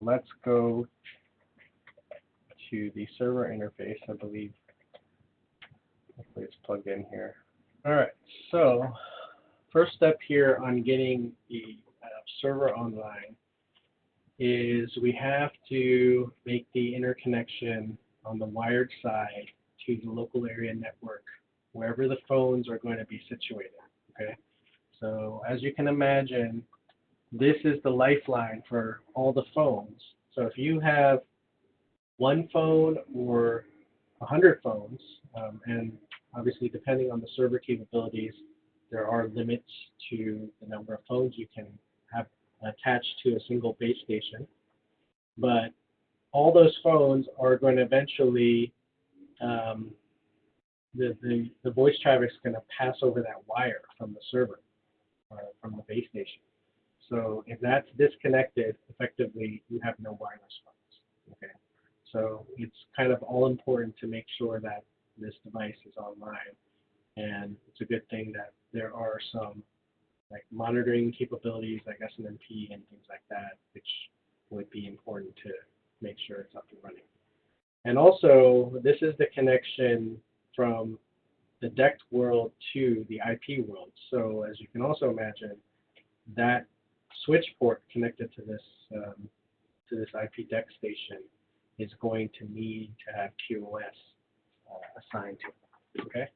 Let's go to the server interface. I believe hopefully it's plugged in here. All right, so first step here on getting the server online is we have to make the interconnection on the wired side to the local area network, wherever the phones are going to be situated, okay? So as you can imagine, this is the lifeline for all the phones. So if you have one phone or 100 phones, and obviously depending on the server capabilities, there are limits to the number of phones you can have attached to a single base station. But all those phones are going to eventually, the voice traffic is going to pass over that wire from the server or from the base station. So if that's disconnected, effectively you have no wireless phones. Okay, so it's kind of all important to make sure that this device is online, and it's a good thing that there are some like monitoring capabilities like SNMP and things like that, which would be important to make sure it's up and running. And also, this is the connection from the DECT world to the IP world. So as you can also imagine, that switch port connected to this IP DECT station is going to need to have QoS assigned to it. Okay.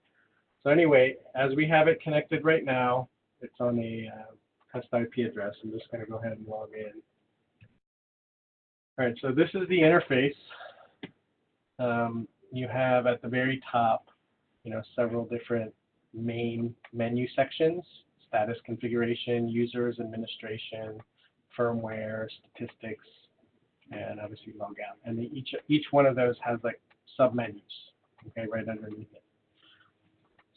So anyway, as we have it connected right now, it's on a test IP address. I'm just going to go ahead and log in. All right. So this is the interface. You have at the very top, several different main menu sections: status configuration, users, administration, firmware, statistics, and obviously logout. And each one of those has like submenus, okay, right underneath it.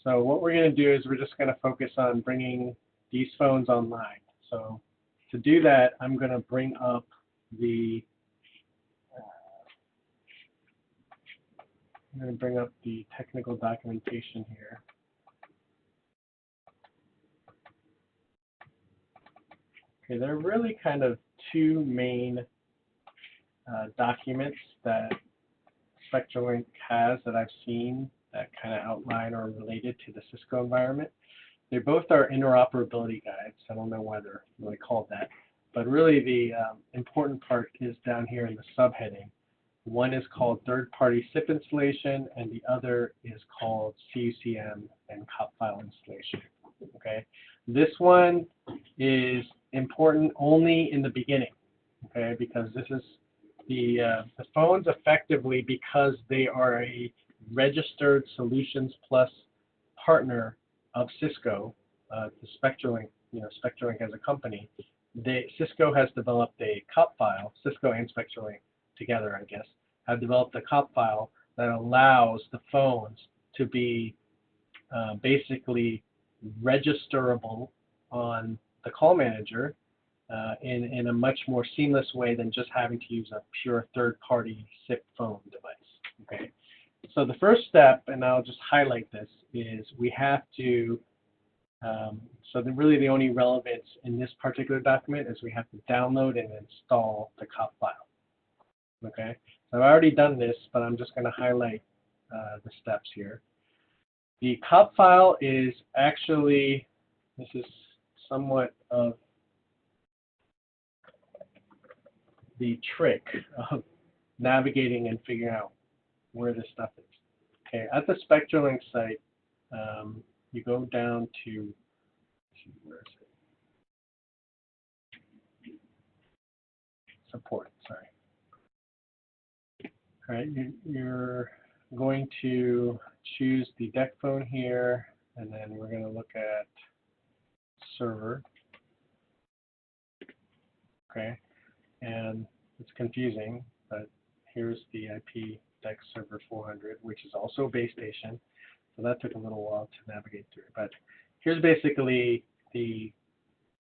So what we're going to do is we're just going to focus on bringing these phones online. So to do that, I'm going to bring up the technical documentation here. Okay, there are really kind of two main documents that Spectralink has that I've seen that kind of outline or related to the Cisco environment. They both are interoperability guides. I don't know why they're really called that, but really the important part is down here in the subheading. One is called third-party SIP installation, and the other is called CUCM and COP file installation. Okay, this one is important only in the beginning. Okay, because this is the phones effectively, because they are a registered Solutions Plus partner of Cisco, the Spectralink, Spectralink as a company. Cisco has developed a COP file. Cisco and Spectralink together, I guess, have developed a COP file that allows the phones to be basically registerable on the call manager in a much more seamless way than just having to use a pure third-party SIP phone device. Okay, so the first step, and I'll just highlight this, is we have to. Really the only relevance in this particular document is we have to download and install the COP file. Okay, so I've already done this, but I'm just going to highlight the steps here. The COP file is actually, this is somewhat of the trick of navigating and figuring out where this stuff is. Okay, at the Spectralink site, you go down to, where is it? Support, sorry. All right, you're going to choose the DECT phone here, and then we're going to look at server. Okay, and it's confusing, but here's the IP DECT server 400, which is also base station. So that took a little while to navigate through. But here's basically the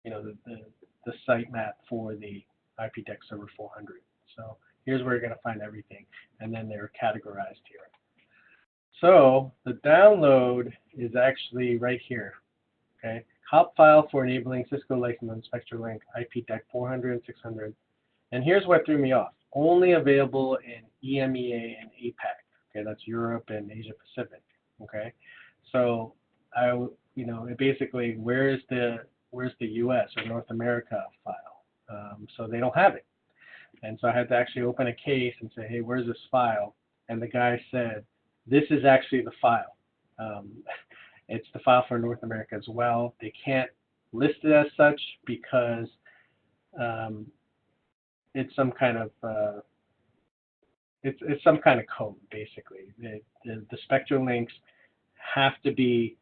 the site map for the IP DECT server 400. So here's where you're going to find everything, and then they're categorized here. So the download is actually right here. Okay, COP file for enabling Cisco license on Spectralink IP DECT 400 and 600 And here's what threw me off. Only available in EMEA and APAC. Okay, that's Europe and Asia Pacific. Okay, so it basically where's the U.S. or North America file? So they don't have it, and so I had to actually open a case and say, hey, where's this file? And the guy said, this is actually the file. It's the file for North America as well. They can't list it as such because it's some kind of it's some kind of code, basically. The Spectralinks have to be,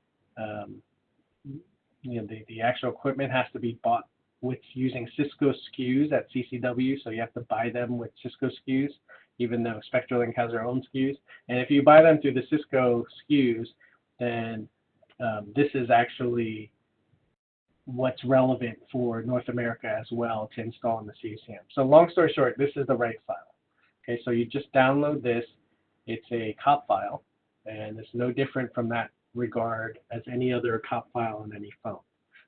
the actual equipment has to be bought with using Cisco SKUs at CCW, so you have to buy them with Cisco SKUs, even though Spectralink has their own SKUs. And if you buy them through the Cisco SKUs, then this is actually what's relevant for North America as well to install in the CUCM. So long story short, this is the right file. Okay, so you just download this. It's a COP file, and it's no different from that regard as any other COP file on any phone.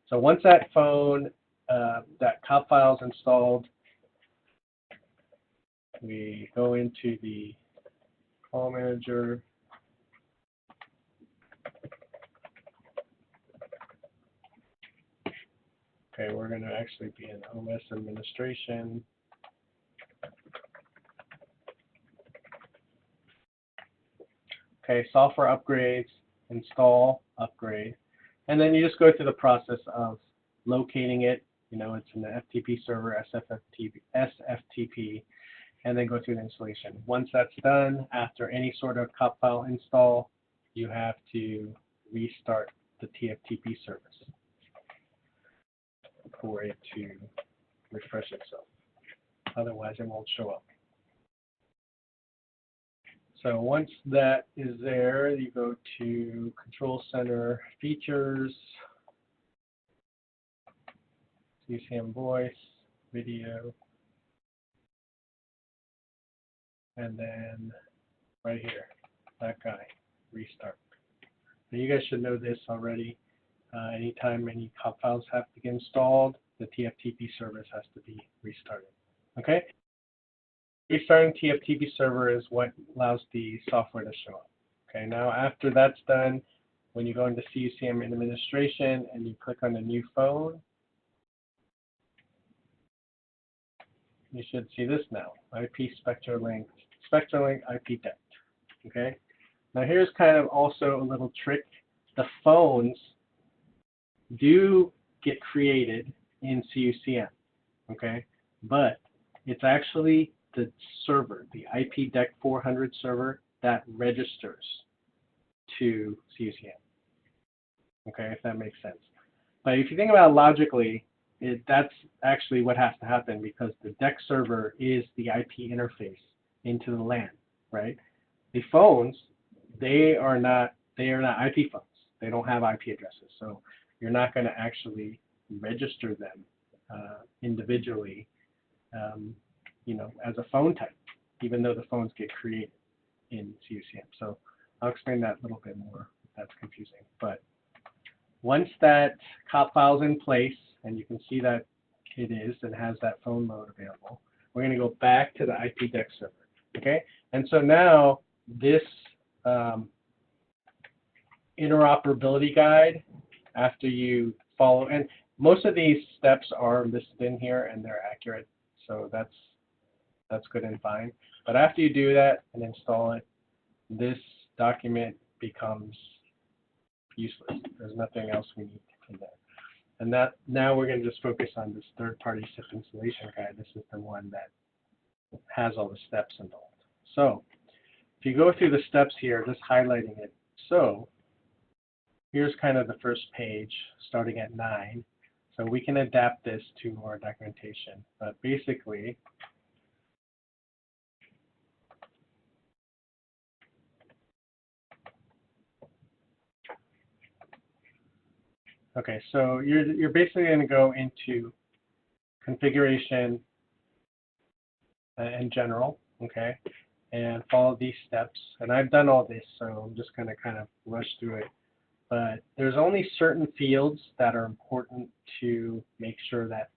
So once that phone, that COP file is installed, we go into the call manager. Okay, we're going to actually be in OS administration. Okay, software upgrades, install, upgrade, and then you just go through the process of locating it. It's in the FTP server, SFTP, and then go through the installation. Once that's done, after any sort of COP file install, you have to restart the TFTP service for it to refresh itself. Otherwise, it won't show up. So once that is there, you go to Control Center, Features, CUCM Voice, Video, and then right here, that guy, Restart. Now you guys should know this already. Anytime any COP files have to get installed, the TFTP service has to be restarted. Okay? Restarting TFTP server is what allows the software to show up. Okay, now after that's done, when you go into CUCM administration and you click on the new phone, you should see this now, IP Spectralink IP DECT. Okay, now here's kind of also a little trick. The phones do get created in CUCM, okay, but it's actually the server, the IP DECT 400 server, that registers to CUCM. Okay, if that makes sense. But if you think about it logically, that's actually what has to happen, because the DECT server is the IP interface into the LAN, right? The phones, they are not IP phones. They don't have IP addresses, so you're not going to actually register them individually, as a phone type, even though the phones get created in CUCM. So I'll explain that a little bit more if that's confusing. But once that COP file is in place, and you can see that it is and has that phone mode available, we're going to go back to the IP DECT server. Okay, and so now this interoperability guide, after you follow, and most of these steps are listed in here and they're accurate, so that's good and fine. But after you do that and install it, this document becomes useless. There's nothing else we need in there. And now we're going to just focus on this third-party SIP installation guide. This is the one that has all the steps involved. So if you go through the steps here, just highlighting it. So here's kind of the first page starting at 9. So we can adapt this to our documentation. But basically, okay, so you're basically going to go into configuration in general, okay, and follow these steps. And I've done all this, so I'm just going to kind of rush through it. But there's only certain fields that are important to make sure that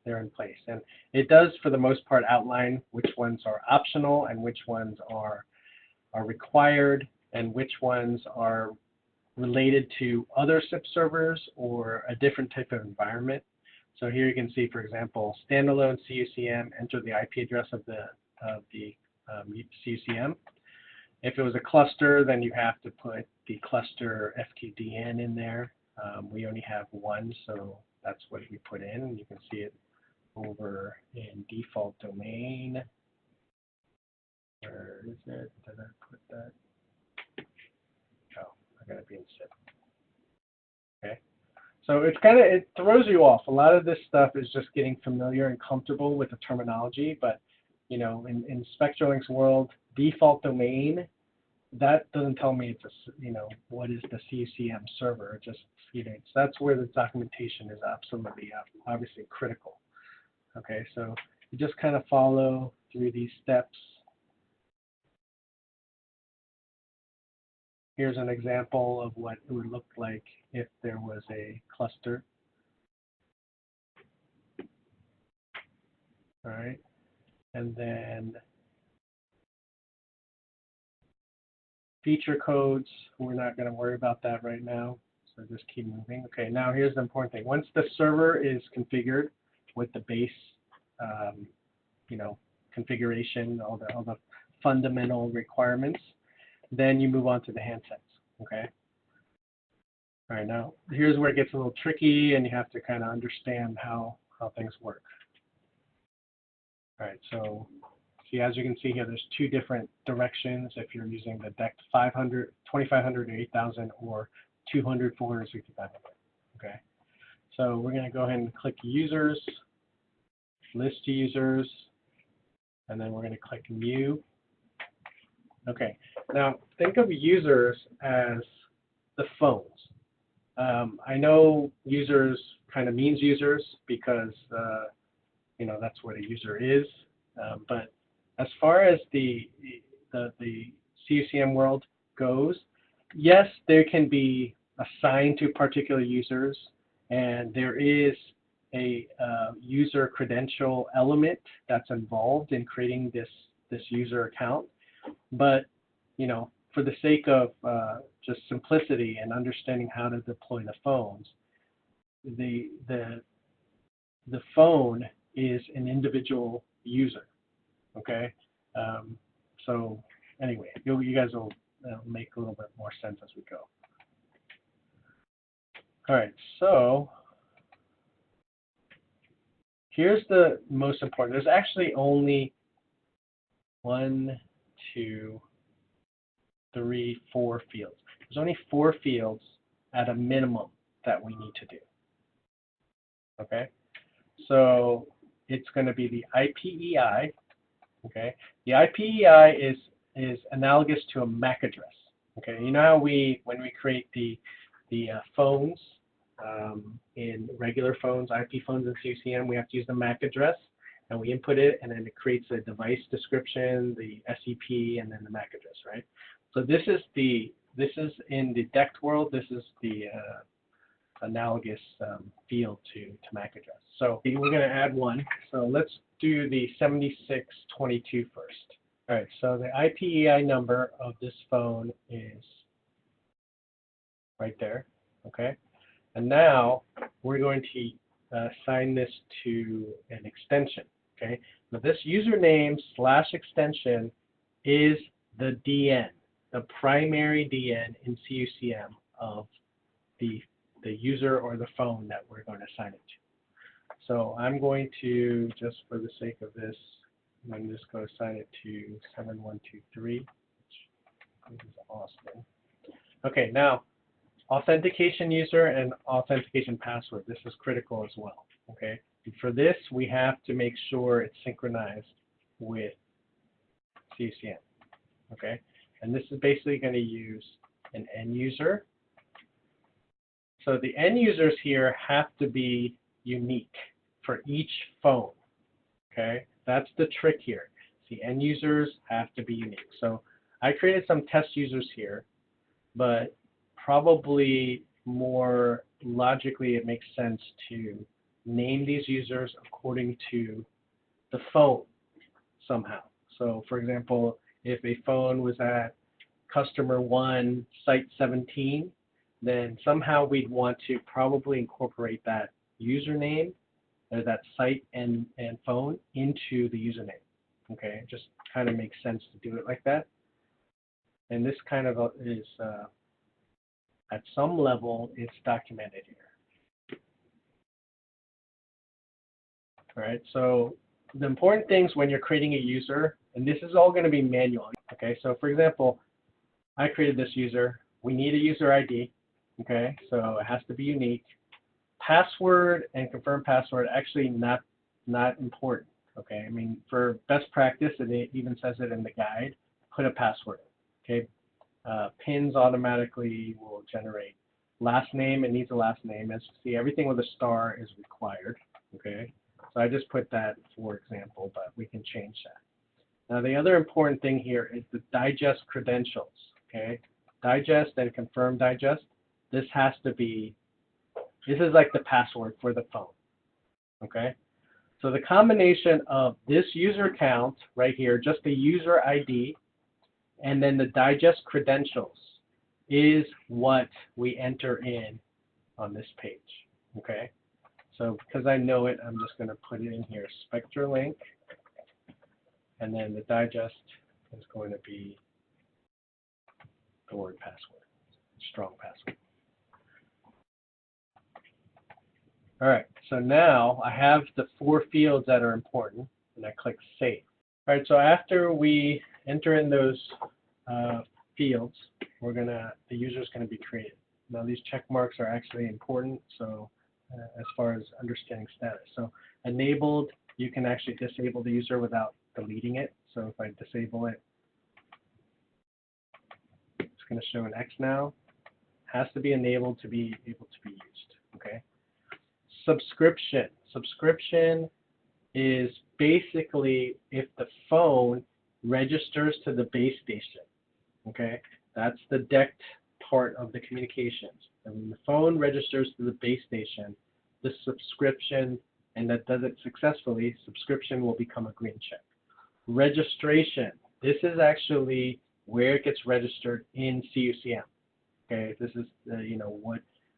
they're in place. And it does, for the most part, outline which ones are optional and which ones are required and which ones are related to other SIP servers or a different type of environment. So here you can see, for example, standalone CUCM, enter the IP address of the CUCM. If it was a cluster, then you have to put the cluster FQDN in there. We only have one, so that's what we put in. You can see it over in default domain. Where is it? Did I put that? Oh, I gotta be in SIP. Okay. So it's it throws you off. A lot of this stuff is just getting familiar and comfortable with the terminology, but you know, in Spectralink's world, default domain, that doesn't tell me it's what is the CUCM server. It just, that's where the documentation is absolutely obviously critical. Okay, so you just kind of follow through these steps. Here's an example of what it would look like if there was a cluster. All right, and then feature codes, we're not going to worry about that right now, so just keep moving. Okay, now here's the important thing. Once the server is configured with the base, configuration, all the fundamental requirements, then you move on to the handsets. Okay. All right, now here's where it gets a little tricky, and you have to kind of understand how things work. All right, so see, as you can see here, there's two different directions if you're using the DECT 500, 2500 or 8000 or 200, 400, 500. Okay, so we're going to go ahead and click users, list users, and then we're going to click new. Okay, now think of users as the phones. I know users kind of means users because that's what a user is, but as far as the CUCM world goes, yes, there can be assigned to particular users, and there is a user credential element that's involved in creating this user account. But for the sake of just simplicity and understanding how to deploy the phones, the phone is an individual user. Okay, so anyway, you guys will make a little bit more sense as we go. All right, so here's the most important. There's actually only 1, 2, 3, 4 fields. There's only 4 fields at a minimum that we need to do. Okay, so it's going to be the IPEI. Okay, the IPEI is analogous to a MAC address. Okay, you know how when we create the phones in regular phones, IP phones in CUCM, we have to use the MAC address, and we input it, and then it creates a device description, the SEP, and then the MAC address, right? So this is in the DECT world. This is the analogous field to MAC address. So we're going to add one. So let's do the 7622 first. All right, so the IPEI number of this phone is right there, okay? And now we're going to assign this to an extension, okay? Now this username / extension is the DN, the primary DN in CUCM of the user or the phone that we're going to assign it to. So I'm going to, just for the sake of this, I'm just going to assign it to 7123, which is Austin. Okay, now authentication user and authentication password. This is critical as well. Okay, and for this we have to make sure it's synchronized with CUCM. Okay, and this is basically going to use an end user. So the end users here have to be unique for each phone. Okay, that's the trick here. The end users have to be unique. So I created some test users here, but probably more logically it makes sense to name these users according to the phone somehow. So for example, if a phone was at customer 1, site 17, then somehow we'd want to probably incorporate that username or that site and phone into the username. Okay, it just kind of makes sense to do it like that. And this kind of is, at some level, it's documented here. All right, so the important things when you're creating a user, and this is all going to be manual. Okay, so for example, I created this user. We need a user ID. Okay, so it has to be unique. Password and confirm password actually not important. Okay, I mean for best practice, and it even says it in the guide, put a password. Okay, pins automatically will generate last name. It needs a last name. As you see, everything with a star is required. Okay, so I just put that for example, but we can change that. Now the other important thing here is the digest credentials. Okay, digest and confirm digest. This has to be, this is like the password for the phone. Okay, so the combination of this user account right here, just the user ID, and then the digest credentials is what we enter in on this page. Okay, so because I know it, I'm just going to put it in here, Spectralink, and then the digest is going to be the word password, strong password. All right, so now I have the 4 fields that are important, and I click Save. All right, so after we enter in those fields, the user is going to be created. Now these check marks are actually important, so as far as understanding status. So enabled, you can actually disable the user without deleting it. So if I disable it, it's going to show an X now. Has to be enabled to be able to be used. Okay. Subscription. Subscription is basically if the phone registers to the base station. Okay, that's the DECT part of the communications. And when the phone registers to the base station, the subscription, and that does it successfully, subscription will become a green check. Registration. This is actually where it gets registered in CUCM. Okay, this is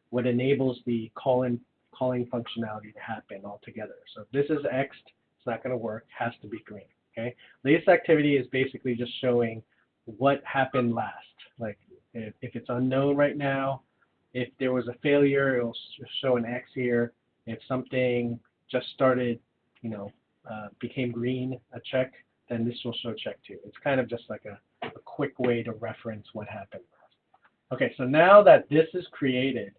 what enables the calling functionality to happen altogether. So if this is X, it's not going to work. Has to be green. Okay, latest activity is basically just showing what happened last. Like if it's unknown right now, if there was a failure, it will show an X here. If something just started, became green, a check, then this will show check too. It's kind of just like a quick way to reference what happened last. Okay, so now that this is created,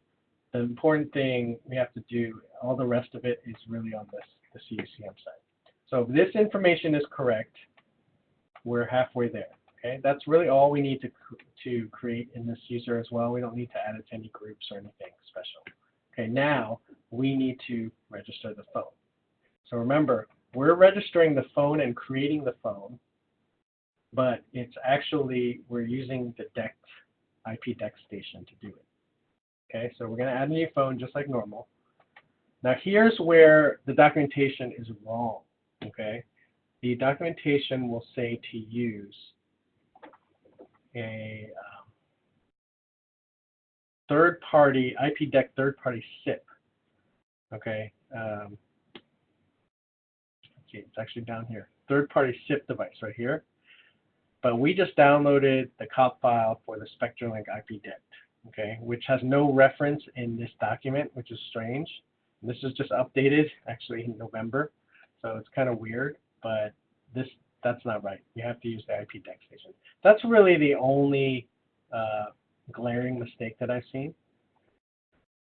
the important thing we have to do, all the rest of it is really on the CUCM side. So if this information is correct, we're halfway there. Okay, that's really all we need to create in this user as well. We don't need to add it to any groups or anything special. Okay, now we need to register the phone. So remember, we're registering the phone and creating the phone, but it's actually, we're using the DECT, IP DECT station to do it. Okay, so we're going to add a new phone just like normal. Now here's where the documentation is wrong. Okay, the documentation will say to use a third-party, IP DECT third-party SIP. Okay, let's see, it's actually down here. Third-party SIP device right here. But we just downloaded the COP file for the Spectralink IP DECT. Okay, which has no reference in this document, which is strange. And this is just updated actually in November, so it's kind of weird, but that's not right. You have to use the IP DECT station. That's really the only glaring mistake that I've seen.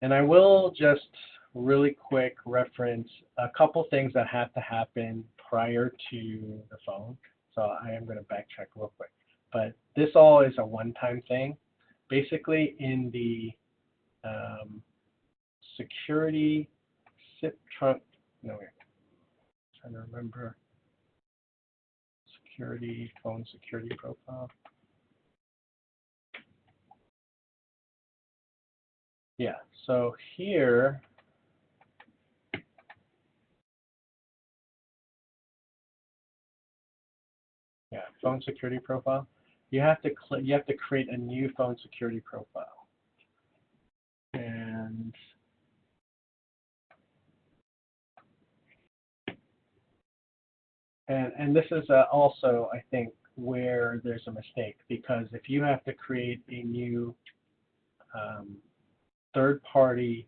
And I will just really quick reference a couple things that have to happen prior to the phone. So I am going to backtrack real quick. But this all is a one-time thing. Basically, in the security SIP trunk, no, wait, I'm trying to remember, security, phone security profile. Yeah, so here, Yeah, phone security profile. You have to create a new phone security profile. And this is also, I think, where there's a mistake, because if you have to create a new third-party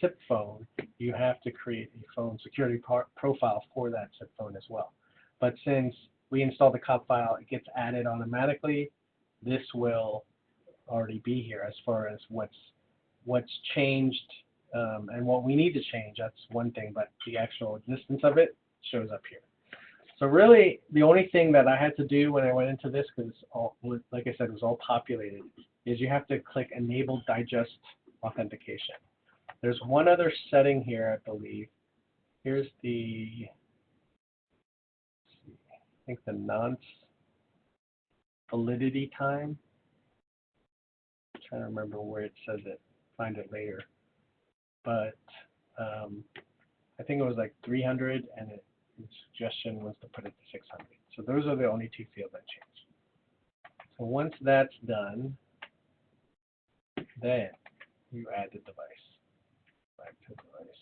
SIP phone, you have to create a phone security profile for that SIP phone as well. But since we install the COP file, it gets added automatically. This will already be here as far as what's changed and what we need to change. That's one thing, but the actual existence of it shows up here. So really, the only thing that I had to do when I went into this, because like I said, it was all populated, is you have to click Enable Digest Authentication. There's one other setting here, I believe. Here's the, I think the nonce validity time. I'm trying to remember where it says it. Find it later. But I think it was like 300, and the suggestion was to put it to 600. So those are the only two fields I changed. So once that's done, then you add the device. Back to the device.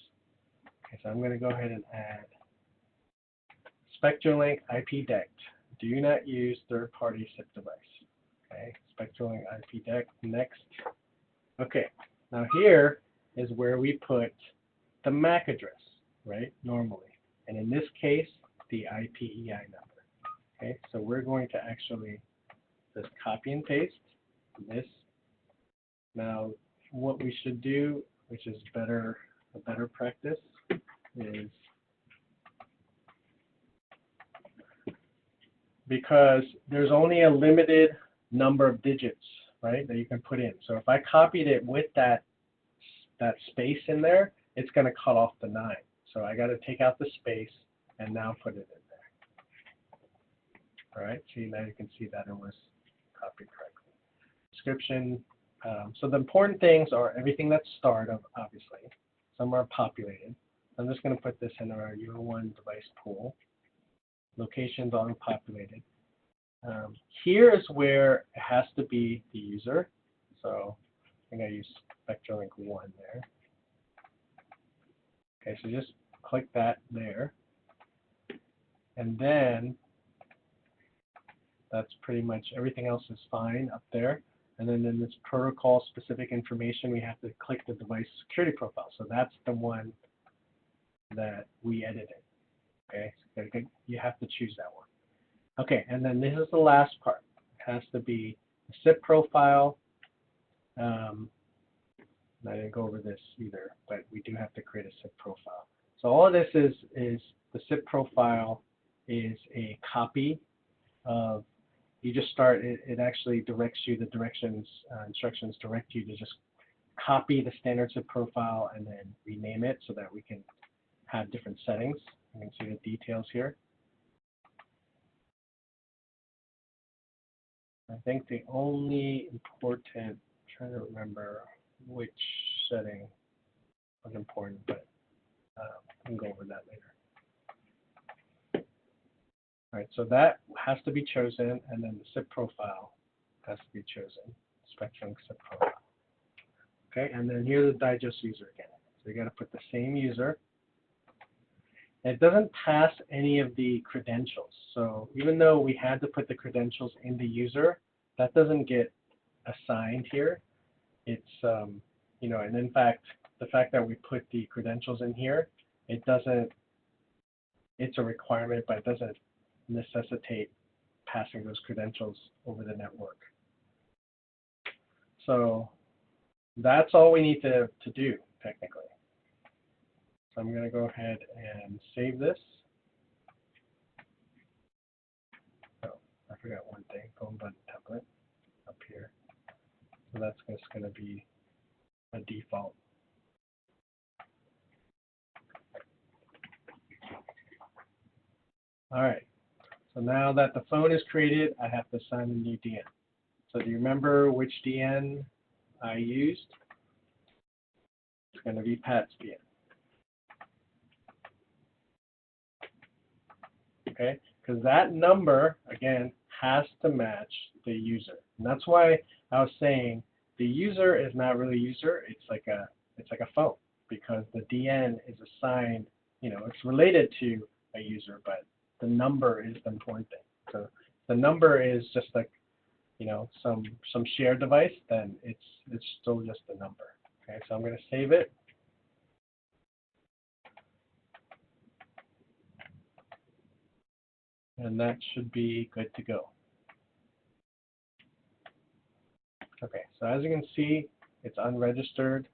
Okay, so I'm going to go ahead and add Spectralink IP DECT. Do not use third-party SIP device. Okay, Spectralink IP DECT. Next. Okay, now here is where we put the MAC address, right? Normally. And in this case, the IPEI number. Okay, so we're going to actually just copy and paste this. Now, what we should do, which is a better practice, is because there's only a limited number of digits, right, that you can put in. So if I copied it with that space in there, it's going to cut off the 9. So I got to take out the space and now put it in there. All right, see, now you can see that it was copied correctly. Description. So the important things are everything that's starred, obviously. Some are populated. I'm just going to put this in our U01 device pool. Locations auto-populated. Here is where it has to be the user. So I think I use Spectralink 1 there. Okay, so just click that there. And then that's pretty much everything else is fine up there. And then in this protocol specific information, we have to click the device security profile. So that's the one that we edited. Okay, so you have to choose that one. Okay, and then this is the last part. It has to be the SIP profile. I didn't go over this either, but we do have to create a SIP profile. So all of this is the SIP profile is a copy of, you just start, it actually directs you, the instructions direct you to just copy the standard SIP profile and then rename it so that we can have different settings. You can see the details here. I think the only important, I'm trying to remember which setting was important, but we can go over that later. All right, so that has to be chosen, and then the SIP profile has to be chosen, Spectralink SIP profile. Okay, and then here's the digest user again. So you got to put the same user. It doesn't pass any of the credentials. So even though we had to put the credentials in the user, that doesn't get assigned here. It's, you know, and in fact, the fact that we put the credentials in here, it doesn't, it's a requirement, but it doesn't necessitate passing those credentials over the network. So that's all we need to do, technically. So I'm going to go ahead and save this. Oh, I forgot one thing, phone button template up here. So that's just going to be a default. All right. So now that the phone is created, I have to assign a new DN. So do you remember which DN I used? It's going to be Pat's DN. Okay, because that number, again, has to match the user. And that's why I was saying the user is not really user, it's like a phone, because the DN is assigned, it's related to a user, but the number is the important thing. So the number is just like, some shared device, then it's still just a number. Okay, so I'm going to save it. And that should be good to go. Okay, so as you can see, it's unregistered.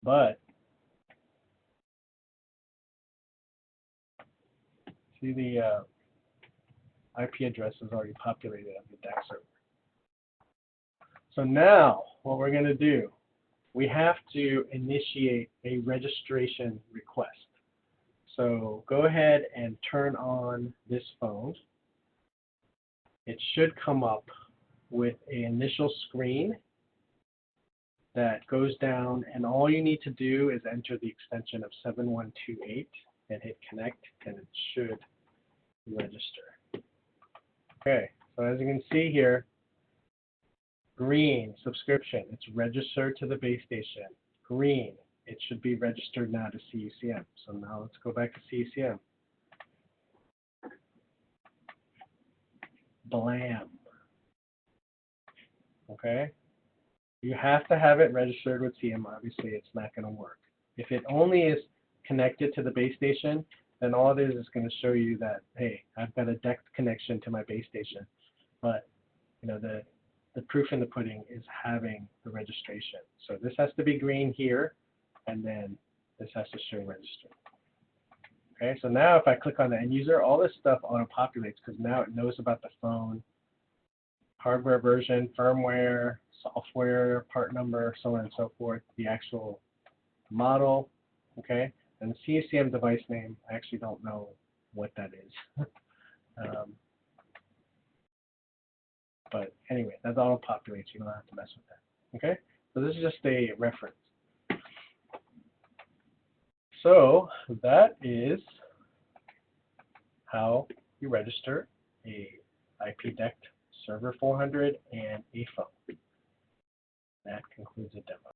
But see, the IP address is already populated on the DECT server. So now what we're going to do, we have to initiate a registration request. So go ahead and turn on this phone. It should come up with an initial screen that goes down, and all you need to do is enter the extension of 7128 and hit connect, and it should register. Okay, so as you can see here, green, subscription, it's registered to the base station. Green, it should be registered now to CUCM. So now let's go back to CUCM. Blam. Okay, you have to have it registered with CM. Obviously, it's not going to work. If it only is connected to the base station, then all it is going to show you that, hey, I've got a DECT connection to my base station. But the proof in the pudding is having the registration. So this has to be green here, and then this has to show registered. Okay, so now if I click on the end user, all this stuff auto-populates because now it knows about the phone, hardware version, firmware, software, part number, so on and so forth, the actual model, okay? And the CUCM device name, I actually don't know what that is. But anyway, that auto-populates. You don't have to mess with that, okay? So this is just a reference. So that is how you register a IP DECT server 400 and a phone. That concludes the demo.